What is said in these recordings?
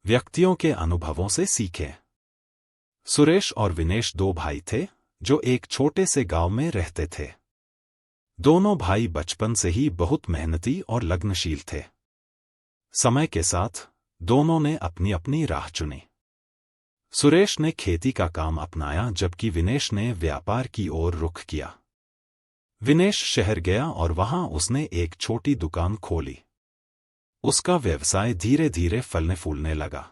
व्यक्तियों के अनुभवों से सीखें। सुरेश और विनेश दो भाई थे जो एक छोटे से गांव में रहते थे। दोनों भाई बचपन से ही बहुत मेहनती और लगनशील थे। समय के साथ दोनों ने अपनी अपनी राह चुनी। सुरेश ने खेती का काम अपनाया जबकि विनेश ने व्यापार की ओर रुख किया। विनेश शहर गया और वहां उसने एक छोटी दुकान खोली। उसका व्यवसाय धीरे धीरे फलने फूलने लगा।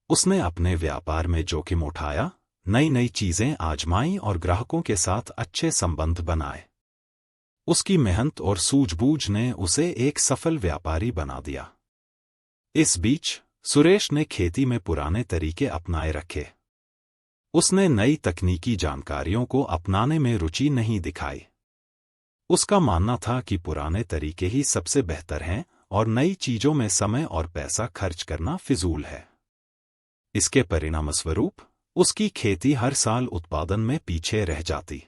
उसने अपने व्यापार में जोखिम उठाया, नई नई चीजें आजमाई और ग्राहकों के साथ अच्छे संबंध बनाए। उसकी मेहनत और सूझबूझ ने उसे एक सफल व्यापारी बना दिया। इस बीच सुरेश ने खेती में पुराने तरीके अपनाए रखे। उसने नई तकनीकी जानकारियों को अपनाने में रुचि नहीं दिखाई। उसका मानना था कि पुराने तरीके ही सबसे बेहतर हैं और नई चीजों में समय और पैसा खर्च करना फिजूल है। इसके परिणामस्वरूप उसकी खेती हर साल उत्पादन में पीछे रह जाती।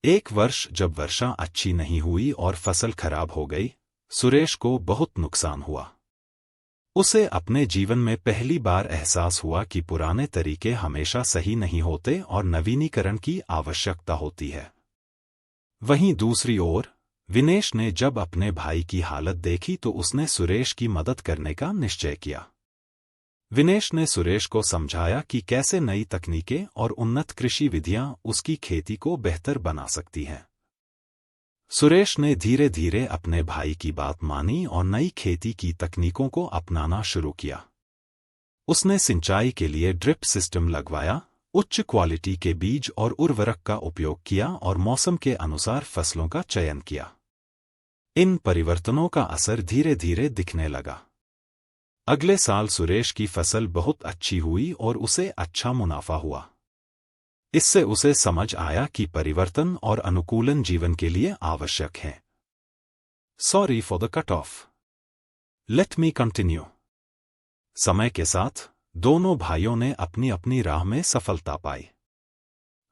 एक वर्ष जब वर्षा अच्छी नहीं हुई और फसल खराब हो गई, सुरेश को बहुत नुकसान हुआ। उसे अपने जीवन में पहली बार एहसास हुआ कि पुराने तरीके हमेशा सही नहीं होते और नवीनीकरण की आवश्यकता होती है। वहीं दूसरी ओर विनेश ने जब अपने भाई की हालत देखी तो उसने सुरेश की मदद करने का निश्चय किया। विनेश ने सुरेश को समझाया कि कैसे नई तकनीकें और उन्नत कृषि विधियां उसकी खेती को बेहतर बना सकती हैं। सुरेश ने धीरे धीरे अपने भाई की बात मानी और नई खेती की तकनीकों को अपनाना शुरू किया। उसने सिंचाई के लिए ड्रिप सिस्टम लगवाया, उच्च क्वालिटी के बीज और उर्वरक का उपयोग किया और मौसम के अनुसार फसलों का चयन किया। इन परिवर्तनों का असर धीरे धीरे दिखने लगा। अगले साल सुरेश की फसल बहुत अच्छी हुई और उसे अच्छा मुनाफा हुआ। इससे उसे समझ आया कि परिवर्तन और अनुकूलन जीवन के लिए आवश्यक है। Sorry for the cut off. Let me continue. समय के साथ दोनों भाइयों ने अपनी अपनी राह में सफलता पाई।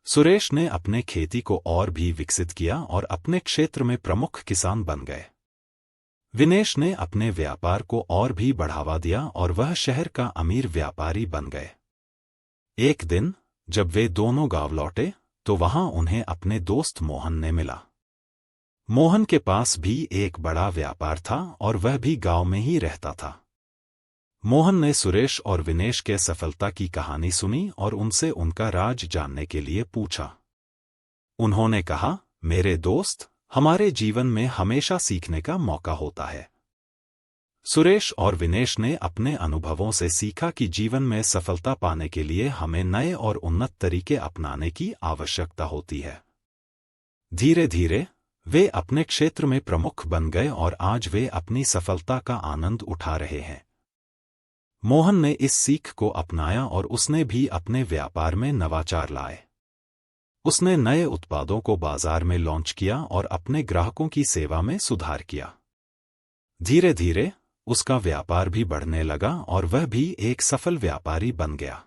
सुरेश ने अपने खेती को और भी विकसित किया और अपने क्षेत्र में प्रमुख किसान बन गए। विनेश ने अपने व्यापार को और भी बढ़ावा दिया और वह शहर का अमीर व्यापारी बन गए। एक दिन जब वे दोनों गांव लौटे तो वहां उन्हें अपने दोस्त मोहन ने मिला। मोहन के पास भी एक बड़ा व्यापार था और वह भी गांव में ही रहता था। मोहन ने सुरेश और विनेश के सफलता की कहानी सुनी और उनसे उनका राज जानने के लिए पूछा। उन्होंने कहा, मेरे दोस्त, हमारे जीवन में हमेशा सीखने का मौका होता है। सुरेश और विनेश ने अपने अनुभवों से सीखा कि जीवन में सफलता पाने के लिए हमें नए और उन्नत तरीके अपनाने की आवश्यकता होती है। धीरे धीरे वे अपने क्षेत्र में प्रमुख बन गए और आज वे अपनी सफलता का आनंद उठा रहे हैं। मोहन ने इस सीख को अपनाया और उसने भी अपने व्यापार में नवाचार लाए। उसने नए उत्पादों को बाजार में लॉन्च किया और अपने ग्राहकों की सेवा में सुधार किया। धीरे धीरे उसका व्यापार भी बढ़ने लगा और वह भी एक सफल व्यापारी बन गया।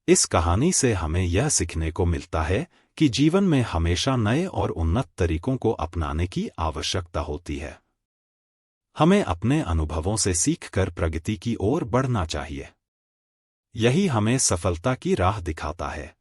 इस कहानी से हमें यह सीखने को मिलता है कि जीवन में हमेशा नए और उन्नत तरीकों को अपनाने की आवश्यकता होती है। हमें अपने अनुभवों से सीखकर प्रगति की ओर बढ़ना चाहिए। यही हमें सफलता की राह दिखाता है।